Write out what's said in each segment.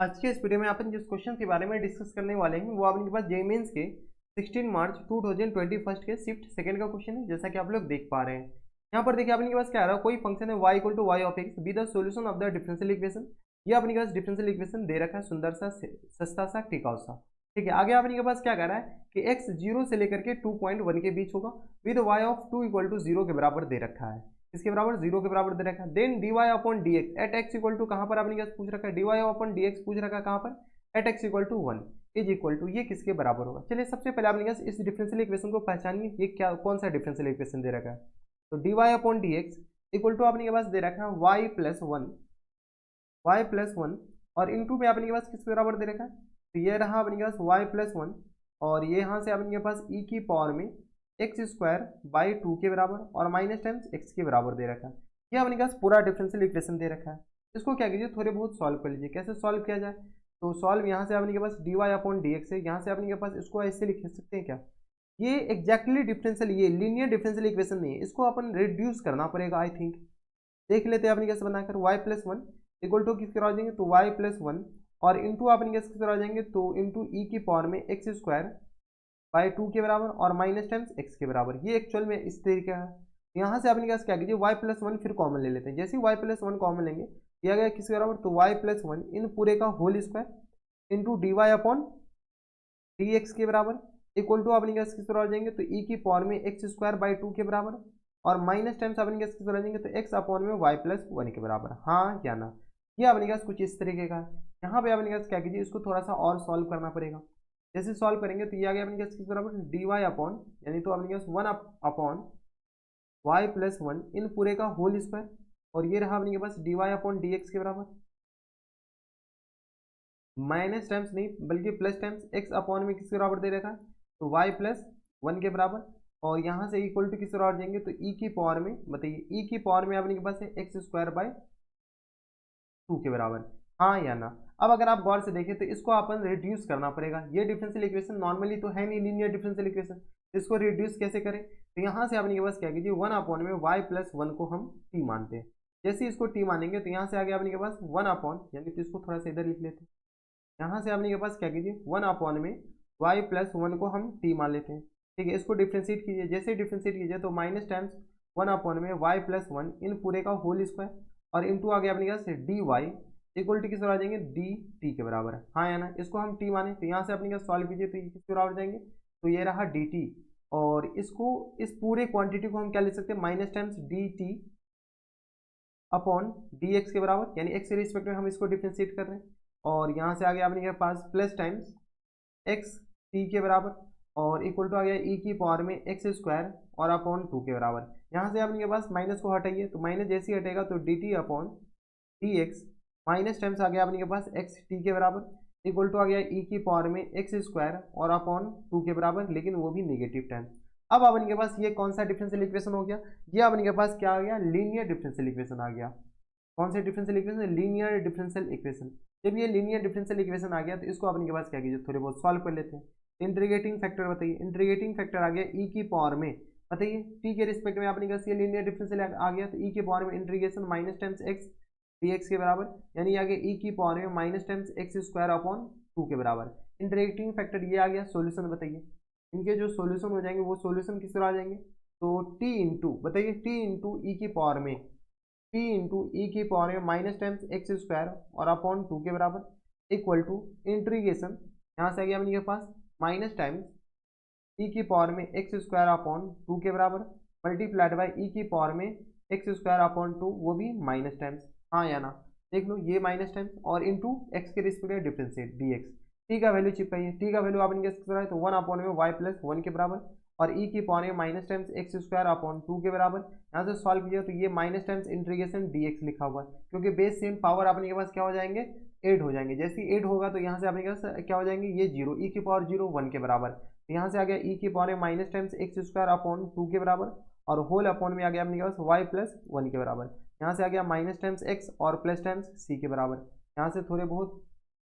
आज के इस वीडियो में अपन जिस क्वेश्चन के बारे में डिस्कस करने वाले हैं वो आपके पास जेईई मेंस के 16 मार्च 2021 के शिफ्ट सेकंड का क्वेश्चन है, जैसा कि आप लोग देख पा रहे हैं। यहाँ पर देखिए आपके पास क्या आ रहा है, कोई फंक्शन है y equal to Y of X be the solution of the differential equation. ये अपने पास डिफरेंशियल इक्वेशन दे रखा है, सुंदर सा सस्ता सा टिकाऊ सा। ठीक है, आगे आपके पास क्या कह रहा है कि x 0 से लेकर के 2.1 के बीच होगा with y of 2 equal to 0 के बराबर दे रखा है। इसके बराबर 0 के बराबर दे रखा है। Then dy upon dx at x equal to कहां पर आपने क्या पूछ रखा है, dy अपॉन dx पूछ रखा है कहां पर, at X equal to 1 is equal to ये किसके बराबर होगा। चलिए सबसे पहले आपने इस डिफरेंशियल इक्वेशन को पहचानिए, ये क्या कौन सा डिफरेंशियल इक्वेशन दे रखा है। तो dy upon dx equal to आपने के पास दे रखा है y प्लस वन और इनटू में आपने के पास किसके बराबर दे रखा है, तो ये रहा अपने के पास y प्लस वन और ये यहाँ से आपने के पास e की पावर में एक्स स्क्वायर बाई 2 के बराबर और माइनस टाइम्स x के बराबर दे रखा है। ये अपने के पास पूरा डिफरेंशियल इक्वेशन दे रखा है। इसको क्या कीजिए, थोड़े बहुत सॉल्व कर लीजिए। कैसे सॉल्व किया जाए, तो सॉल्व यहाँ से आपने के पास dy अपॉन dx है, यहाँ से आपने के पास इसको ऐसे लिख सकते हैं क्या, ये एग्जैक्टली डिफरेंशियल, ये लीनियर डिफरेंशियल इक्वेशन नहीं है, इसको अपन रिड्यूस करना पड़ेगा। आई थिंक देख लेते हैं आपने कैसे बनाकर, y plus one equal to किसके आ जाएंगे, तो y प्लस वन और इंटू आपने कैसे आ जाएंगे, तो इंटू ई की पावर में एक्स स्क्वायर बाई 2 के बराबर और माइनस टाइम्स x के बराबर। ये एक्चुअल में इस तरीके है। यहाँ से आपने क्या कीजिए, y प्लस वन फिर कॉमन ले लेते हैं। जैसे ही y प्लस वन कॉमन लेंगे, ये आ गया किसके बराबर, तो y प्लस वन इन पूरे का whole square into D Y upon D X के बराबर इक्वल टू आपने किस तरह आ जाएंगे, तो ई की पावर में एक्स स्क्वायर बाई 2 के बराबर और माइनस टाइम्स आपने किस तरह आ जाएंगे, तो एक्स अपॉन में वाई प्लस वन के बराबर। हाँ या ना, ये आपने पास कुछ इस तरीके का है। यहाँ पे आपने क्या कीजिए, इसको थोड़ा सा और सॉल्व करना पड़ेगा। जैसे सॉल्व करेंगे तो ये आ गया अपने किस बराबर, डी वाई अपॉन यानी तो आपने one upon y plus one इन पूरे का होल स्क्वायर और ये रहा अपने के पास D Y upon D X के बराबर माइनस टाइम्स नहीं बल्कि प्लस टाइम्स एक्स अपॉन में किसके बराबर दे रखा है, तो वाई प्लस वन के बराबर और यहाँ से इक्वल टू किस बराबर जाएंगे, तो ई की पावर में बताइए, ई की पावर में अपने के पास है एक्स स्क्वायर बाय 2 के बराबर। हाँ या ना। अब अगर आप गौर से देखें तो इसको अपन रिड्यूस करना पड़ेगा। ये डिफरेंशियल इक्वेशन नॉर्मली तो है नहीं लीनियर डिफरेंशियल इक्वेशन, इसको रिड्यूस कैसे करें, तो यहाँ से अपने के पास क्या कीजिए, वन अपॉन में वाई प्लस वन को हम टी मानते हैं। जैसे इसको टी मानेंगे तो यहाँ से आगे अपने के पास वन अपॉन यानी तो इसको थोड़ा सा इधर लिख लेते हैं। यहाँ से आपने के पास क्या कीजिए, वन अपॉन में y प्लस वन को हम t मान लेते हैं। ठीक है, इसको डिफ्रेंशिएट कीजिए। जैसे डिफ्रेंशिएट कीजिए तो माइनस टाइम्स वन अपॉन में y प्लस वन इन पूरे का होल स्क्वायर और इंटू आ गया अपने पास डी वाई इक्वल टू किस बराबर आ जाएंगे, डी टी के बराबर है। हाँ या ना, इसको हम t माने तो यहाँ से अपने पास सॉल्व कीजिए तो ये किस बराबर जाएंगे, तो ये रहा डी टी और इसको इस पूरे क्वांटिटी को हम क्या लिख सकते हैं, minus times D T upon D X के बराबर, यानी एक्स के रिस्पेक्ट में हम इसको डिफ्रेंशिएट कर रहे हैं और यहाँ से आ गया अपने पास प्लस टाइम्स एक्स टी के बराबर और इक्वल टू आ गया ई की पावर में एक्स स्क्वायर और अपॉन 2 के बराबर। यहाँ से आपके पास माइनस को हटाइए तो माइनस जैसे ही हटेगा तो D T upon D X minus times आ गया आपके पास एक्स टी के बराबर इक्वल टू आ गया ई की पावर में एक्स स्क्वायर और अपॉन 2 के बराबर, लेकिन वो भी नेगेटिव टाइम। अब आपके पास ये कौन सा डिफरेंशियल इक्वेशन हो गया, ये आपके पास क्या आ गया, लीनियर डिफरेंशियल इक्वेशन आ गया। कौन से differential equation, linear differential equation. जब ये लीनियर डिफरेंशियल इक्वेशन आ गया तो इसको अपने के पास क्या कीजिए, थोड़े बहुत सॉल्व कर लेते हैं। इंटीग्रेटिंग फैक्टर बताइए, इंटीग्रेटिंग फैक्टर आ गया ई की पावर में बताइए टी के रिस्पेक्ट में अपने पास ये लीनियर डिफरेंशियल आ गया तो ई की पावर में integration minus times x D X के बराबर, यानी आ गया ई की पावर में minus times x square upon 2 के बराबर। इंटीग्रेटिंग फैक्टर ये आ गया। सोल्यूशन बताइए, इनके जो सोल्यूशन हो जाएंगे वो सोल्यूशन किस तरह आ जाएंगे, तो टी इंटू बताइए टी इंटू ई की पावर में टी इंटू ई की पावर में माइनस टाइम्स एक्स स्क्वायर और अपॉन 2 के बराबर इक्वल टू इंटीग्रेशन, यहाँ से आ गया अपने पास माइनस टाइम्स ई की पावर में एक्स स्क्वायर अपॉन 2 के बराबर मल्टीप्लाइड बाई ई की पावर में एक्स स्क्वायर अपॉन 2 वो भी माइनस टाइम्स। हाँ या ना, देख लो ये माइनस टाइम्स और इंटू एक्स के रिस्पेक्ट में डिफरेंशिएट डी एक्स। टी का वैल्यू चिपकाइए, टी का वैल्यू आपने कैसे है तो वन अपॉन में वाई प्लस वन के बराबर और ई की पावर में minus times x square upon 2 के बराबर। यहाँ से सॉल्व कीजिए तो ये minus times integration D x लिखा हुआ है, क्योंकि बेस सेम पावर अपने के पास क्या हो जाएंगे, एड हो जाएंगे। जैसे ही एड होगा तो यहाँ से अपने के पास क्या हो जाएंगे, ये जीरो, ई की पावर जीरो वन के बराबर। तो यहाँ से आ गया ई की पावर में minus times x square upon 2 के बराबर और होल अपॉन में आ गया अपने पास वाई प्लस वन के बराबर। यहाँ से आ गया माइनस टाइम्स एक्स और प्लस टाइम्स सी के बराबर। यहाँ से थोड़े बहुत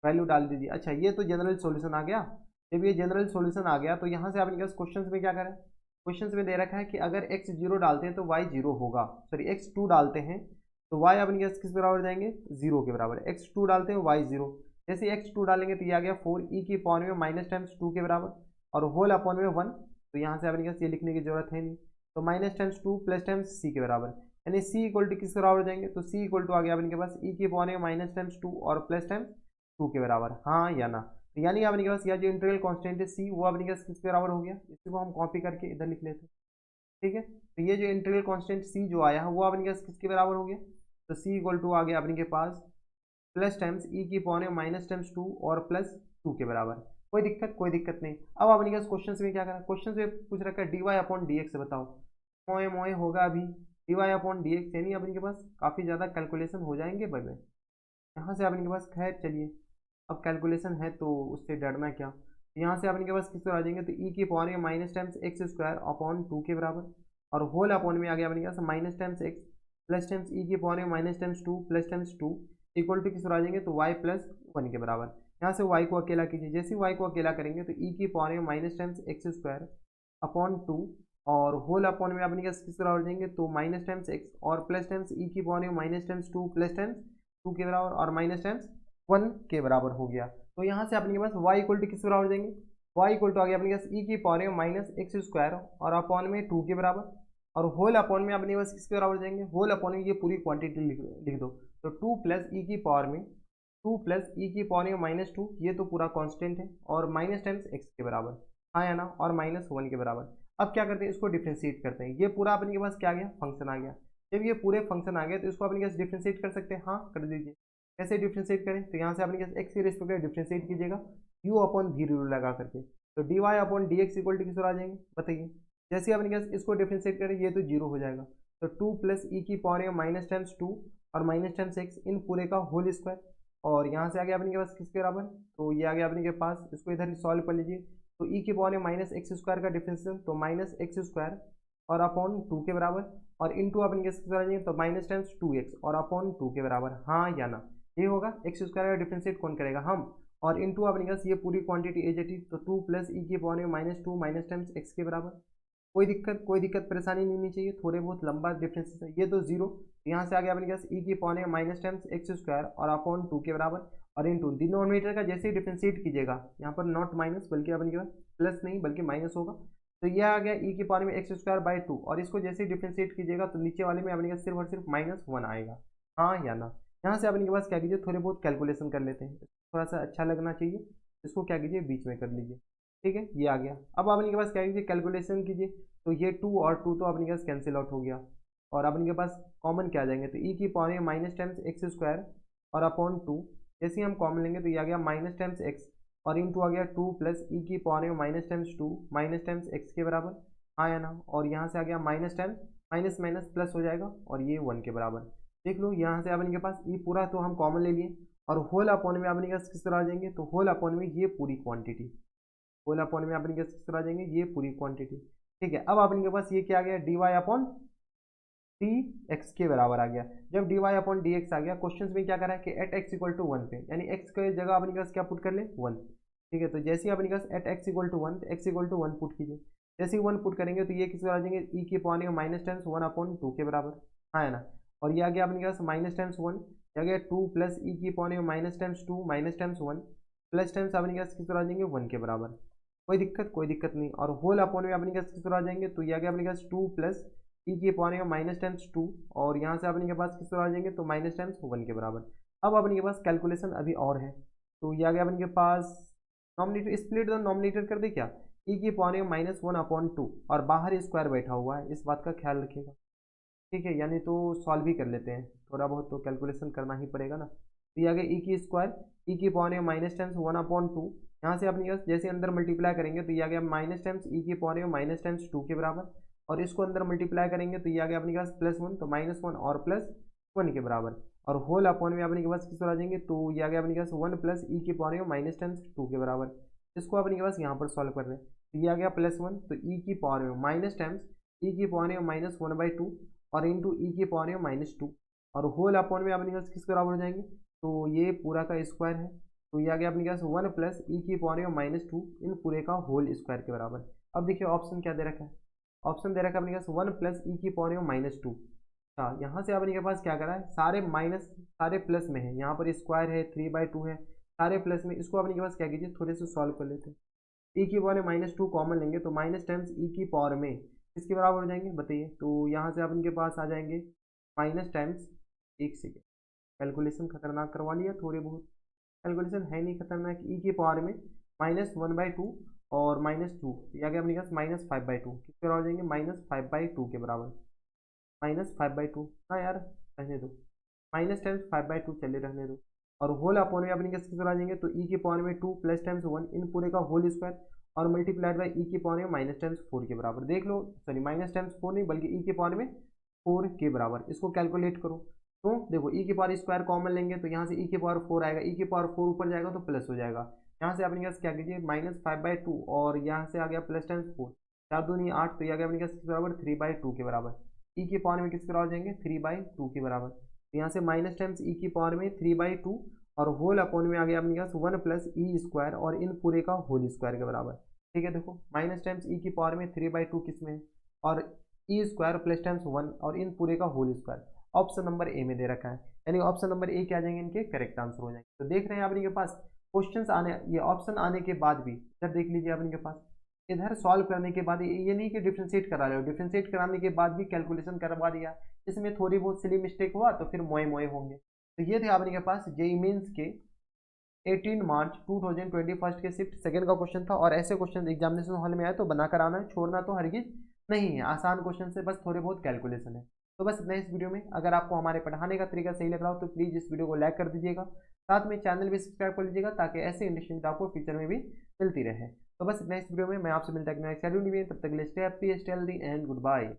वैल्यू डाल दीजिए। अच्छा, ये तो जनरल सॉल्यूशन आ गया। जब ये जनरल सॉल्यूशन आ गया तो यहाँ से आपने क्वेश्चन में क्या करें, क्वेश्चन में दे रखा है कि अगर x जीरो डालते हैं तो y जीरो होगा, सॉरी x टू डालते हैं तो y अपने किस बराबर जाएंगे, जीरो के बराबर। x टू डालते हैं y जीरो, जैसे x2 डालेंगे तो ये आ गया 4 की पावर में माइनस टाइम्स 2 के बराबर, और होल अपॉन में 1, तो यहाँ से अपने पास ये लिखने की जरूरत है नहीं, तो minus times 2 plus times C के बराबर, यानी c इक्वल टू किसके बराबर हो जाएंगे, तो c इक्वल टू आ गया अपने पास की पावर में माइनस टाइम्स 2 और प्लस टाइम्स 2 के बराबर, हाँ या ना। तो यानी अपने पास यह जो इंटीग्रल कांस्टेंट है c वो अपने पास किसके बराबर हो गया, इसी को हम कॉपी करके इधर लिख लेते हैं, ठीक है। तो ये जो इंटीग्रल कांस्टेंट c जो आया है वो अपने पास किसके बराबर हो गया, तो c इक्वल टू आ गया अपने के पास प्लस टाइम्स की पावर में माइनस टाइम्स 2 और प्लस 2 के बराबर। कोई दिक्कत नहीं। अब अपने पास क्वेश्चन में क्या करा, क्वेश्चन में पूछ रखा है dy अपॉन डी एक्स, बताओ मोए मोए होगा अभी dy अपॉन डी एक्स, यानी अपने के पास काफ़ी ज़्यादा कैलकुलेशन हो जाएंगे भाई। यहाँ से अपने के पास खैर चलिए, अब कैलकुलेशन है तो उससे डरना क्या, यहाँ से अपने के पास किस तरह आ जाएंगे, तो ई की पावर में minus times x square upon 2 के बराबर, और होल अपॉन में आ गया अपने के पास minus times X plus times E की पावर में minus times 2 plus times 2 equal to किस तरह आ जाएंगे, तो y प्लस 1 के बराबर। यहाँ से y को अकेला कीजिए, जैसे y को अकेला करेंगे तो ई की पावर में minus times x square upon 2 और होल अपॉन में अपने किस तरह हो जाएंगे, तो माइनस टाइम्स एक्स और प्लस टाइम्स ई की पावर में माइनस टाइम्स 2 प्लस टाइम्स 2 के बराबर और माइनस टाइम्स 1 के बराबर हो गया। तो यहाँ से अपने के पास y इक्वल टू किस बराबर हो जाएंगे, y इक्वल टू आ गया अपने पास ई की पावर में माइनस एक्स स्क्वायर और अपॉन में 2 के बराबर, और होल अपॉन में अपने पास किसके बराबर हो जाएंगे, होल अपॉन में ये पूरी क्वांटिटी लिख दो, तो 2 प्लस ई की पावर में 2 प्लस ई की पावर में माइनस 2, ये तो पूरा कांस्टेंट है, और माइनस टाइम्स एक्स के बराबर, हाँ या ना, और माइनस 1 के बराबर। अब क्या करते हैं, इसको डिफ्रेंशिएट करते हैं, ये पूरा अपने के पास क्या आ गया, फंक्शन आ गया। जब ये पूरे फंक्शन आ गए तो इसको अपने पास डिफ्रेंशिएट कर सकते हैं, हाँ कर दीजिए। कैसे डिफ्रेंशिएट करें, तो यहाँ से अपने पास एक्स के रिस्पेक्ट में डिफ्रेंशिएट कीजिएगा यू अपॉन वी रूल लगा करके, तो D Y upon D X equal to किस आ जाएंगे बताइए। जैसे अपने पास इसको डिफ्रेंशिएट करें ये तो जीरो हो जाएगा, तो 2 प्लस ई की पावर में माइनस टाइम्स 2 और माइनस टाइम्स एक्स इन पूरे का होल स्क्वायर, और यहाँ से आ गया अपने के पास किसके बराबर, तो ये आ गया अपने के पास, इसको इधर सॉल्व कर लीजिए, तो ई की पावर में माइनस एक्स स्क्वायर का डिफरेंशियल तो माइनस एक्स स्क्वायर और अपॉन 2 के बराबर, और इंटू अपने किसके बराबर तो माइनस टाइम्स 2x और अपॉन 2 के बराबर, हाँ या ना। ये होगा एक्स स्क्वायर का डिफरेंशिएट कौन करेगा, हम, और इंटू अपने पास ये पूरी क्वांटिटी एज इट इज, तो 2 प्लस ई की पावर में माइनस 2 माइनस टाइम्स एक्स के बराबर। कोई दिक्कत परेशानी नहीं होनी चाहिए, थोड़े बहुत लंबा डिफरेंस है, ये तो जीरो, यहाँ से आ गया अपने पास ई की पावर में माइनस टाइम्स एक्स स्क्वायर और अपॉन 2 के बराबर, और इंटू डिनोमिनेटर का जैसे ही डिफरेंशिएट कीजिएगा, यहाँ पर नॉट माइनस बल्कि अपने पास प्लस नहीं बल्कि माइनस होगा, तो ये आ गया ई की पावर में एक्स स्क्वायर बाई 2, और इसको जैसे ही डिफरेंशिएट कीजिएगा तो नीचे वाले में अपने पास सिर्फ और सिर्फ माइनस 1 आएगा, हाँ या ना। यहाँ से अपने के पास क्या कीजिए, थोड़े बहुत कैलकुलेशन कर लेते हैं, थोड़ा सा अच्छा लगना चाहिए, इसको क्या कीजिए बीच में कर लीजिए, ठीक है, ये आ गया। अब अपने के पास क्या कीजिए, कैलकुलेशन कीजिए, तो ये 2 और 2 तो अपने के पास कैंसिल आउट हो गया, और अपने के पास कॉमन क्या आ जाएंगे, तो ई की पावर में माइनस टाइम्स एक्स स्क्वायर और अपॉन 2, जैसे ही हम कॉमन लेंगे तो ये आ गया माइनस टाइम्स एक्स और इंटू आ गया 2 प्लस ई की पावर में minus times 2 minus times x के बराबर, हाँ या ना, और यहाँ से आ गया minus times minus minus plus हो जाएगा और ये 1 के बराबर। देख लो यहाँ से अपने के पास ई पूरा तो हम कॉमन ले लिए, और होल अपॉन में अपने के पास किस तरह आ जाएंगे, तो होल अपॉन में ये पूरी क्वांटिटी, होल अपॉन में अपने के पास किस तरह आ जाएंगे, ये पूरी क्वांटिटी, ठीक है। अब अपने के पास ये क्या आ गया, D Y upon D X के बराबर आ गया। जब D Y upon D X आ गया, क्वेश्चन में क्या करा है कि एट एक्स इक्वल टू 1 पे, यानी एक्स के जगह अपने पास क्या पुट कर ले 1, ठीक है। तो जैसे ही अपने पास at X equal to 1, X equal to 1 put कीजिए, जैसे ही 1 पुट करेंगे तो ये किस आ जाएंगे, ई की पावर में माइनस टाइम्स 1 अपॉन 2 के बराबर, हाँ है ना, और ये आ गया अपने पास माइनस टाइम्स 1, ये आ गया 2 प्लस ई की पावर में minus times 2 minus times 1 plus times अपने पास किस आ जाएंगे 1 के बराबर। कोई दिक्कत नहीं, और होल अपॉन में अपने पास किस आ जाएंगे, तो ये आ गया अपने पास 2 प्लस ई की पावर में माइनस टाइम्स 2, और यहाँ से अपने के पास किस तरह आ जाएंगे, तो माइनस टाइम्स 1 के बराबर। अब अपने के पास कैलकुलेशन अभी और है, तो ये आ गया अपने के पास नॉमिनेटर स्प्लिट द नॉमिनेटर कर दे क्या, ई की पावर में माइनस 1 अपॉन 2, और बाहर स्क्वायर बैठा हुआ है, इस बात का ख्याल रखिएगा, ठीक है। यानी तो सॉल्व ही कर लेते हैं, थोड़ा बहुत तो कैलकुलेशन करना ही पड़ेगा ना। तो ये आ गया ई की स्क्वायर ई की पावर में माइनस टाइम्स 1 अपॉन 2, यहाँ से अपने पास जैसे अंदर मल्टीप्लाई करेंगे तो ये आ गया माइनस टाइम्स ई की पावर में माइनस टाइम्स 2 के बराबर, और इसको अंदर मल्टीप्लाई करेंगे तो ये आ गया अपने पास प्लस 1, तो माइनस 1 और प्लस 1 के बराबर, और होल अपॉन में अपने के पास किस तरह आ जाएंगे, तो ये आ गया अपने पास 1 प्लस ई की पावर में माइनस टाइम्स 2 के बराबर। इसको अपने के पास यहाँ पर सॉल्व कर रहे हैं, तो ये आ गया प्लस 1, तो ई की पावर में माइनस टाइम्स ई की पावर में माइनस 1/2 और इंटू ई की पावर में माइनस 2, और होल अपॉन में अपने पास किस बराबर हो जाएंगे, तो ये पूरा का स्क्वायर है, तो ये आ गया अपने पास 1 प्लस ई की पावर में माइनस 2 इन पूरे का होल स्क्वायर के बराबर। अब देखिए ऑप्शन क्या दे रखा है, ऑप्शन दे रखा है अपने पास 1 प्लस ई की पावर में माइनस 2। अच्छा, यहाँ से अपने के पास क्या करा है, सारे माइनस सारे प्लस में है, यहाँ पर स्क्वायर है 3/2 है, सारे प्लस में, इसको अपने के पास क्या कीजिए थोड़े से सॉल्व कर लेते हैं। ई की पावर में -2 कॉमन लेंगे तो माइनस टाइम्स ई की पावर में किसके बराबर हो जाएंगे बताइए। तो यहाँ से आप इनके पास आ जाएंगे माइनस टाइम्स, एक सेकेंड कैलकुलेशन खतरनाक करवा लिया, थोड़े बहुत कैलकुलेशन है नहीं खतरनाक। ई की पावर में -1/2 और -2, या गया अपने पास -5/2, किसके बराबर हो जाएंगे -5/2 के बराबर। -5/2 हाँ यार रहने दो, माइनस टाइम्स 5/2 चले रहने दो, और होल अपॉन में अपने किसके आ जाएंगे तो ई की पावर में 2 प्लस टाइम्स 1 इन पूरे का होल स्क्वायर और मल्टीप्लाइड बाई ई की पावर में माइनस टाइम्स 4 के बराबर। देख लो सॉरी माइनस टाइम्स 4 नहीं बल्कि ई की पावर में 4 के बराबर। इसको कैलकुलेट करो तो देखो ई की पावर स्क्वायर कॉमन लेंगे तो यहाँ से ई की पावर 4 आएगा, ई की पावर 4 ऊपर जाएगा तो प्लस हो जाएगा। यहाँ से अपने पास क्या कीजिए -5/2 और यहाँ से आ गया प्लस टाइम्स 4, 4 दूनी 8, तो यह आ गया अपने पास किसके बराबर 3/2 के बराबर। ई की पावर में किसके बराबर जाएंगे 3/2 के बराबर। तो यहाँ से माइनस टाइम्स ई की पावर में 3/2 और होल अपॉन में आ गया अपने पास 1 प्लस ई स्क्वायर और इन पूरे का होल स्क्वायर के बराबर। ठीक है देखो माइनस टाइम्स ई की पावर में 3/2 किस में है और ई स्क्वायर प्लस टाइम्स 1 और इन पूरे का whole square option number A में दे रखा है, यानी ऑप्शन नंबर ए क्या आ जाएंगे इनके करेक्ट आंसर हो जाएंगे। तो देख रहे हैं आप इनके पास क्वेश्चंस आने, ये ऑप्शन आने के बाद भी इधर देख लीजिए आप इनके पास इधर सॉल्व करने के बाद ये नहीं कि डिफ्रेंशिएट करा रहे हो, डिफ्रेंशिएट कराने के बाद भी कैलकुलेशन करवा दिया, इसमें थोड़ी बहुत सिली मिस्टेक हुआ तो फिर मोए मोए होंगे। तो ये थे आपके पास जेईई मेंस के 18 मार्च 2021 के शिफ्ट सेकंड का क्वेश्चन था, और ऐसे क्वेश्चन एग्जामिनेशन हॉल में आए तो बनाकर आना है, छोड़ना तो हरगिज नहीं है। आसान क्वेश्चन से बस थोड़े बहुत कैलकुलेशन है। तो बस इतना इस वीडियो में। अगर आपको हमारे पढ़ाने का तरीका सही लग रहा हो तो प्लीज़ इस वीडियो को लाइक कर दीजिएगा, साथ में चैनल भी सब्सक्राइब कर लीजिएगा ताकि ऐसे इंटरेस्टिंग आपको फ्यूचर में भी मिलती रहे। तो बस इतना इस वीडियो में, मैं आपसे मिलता है नेक्स्ट वीडियो में, तब तक के लिए stay happy stay healthy and good bye.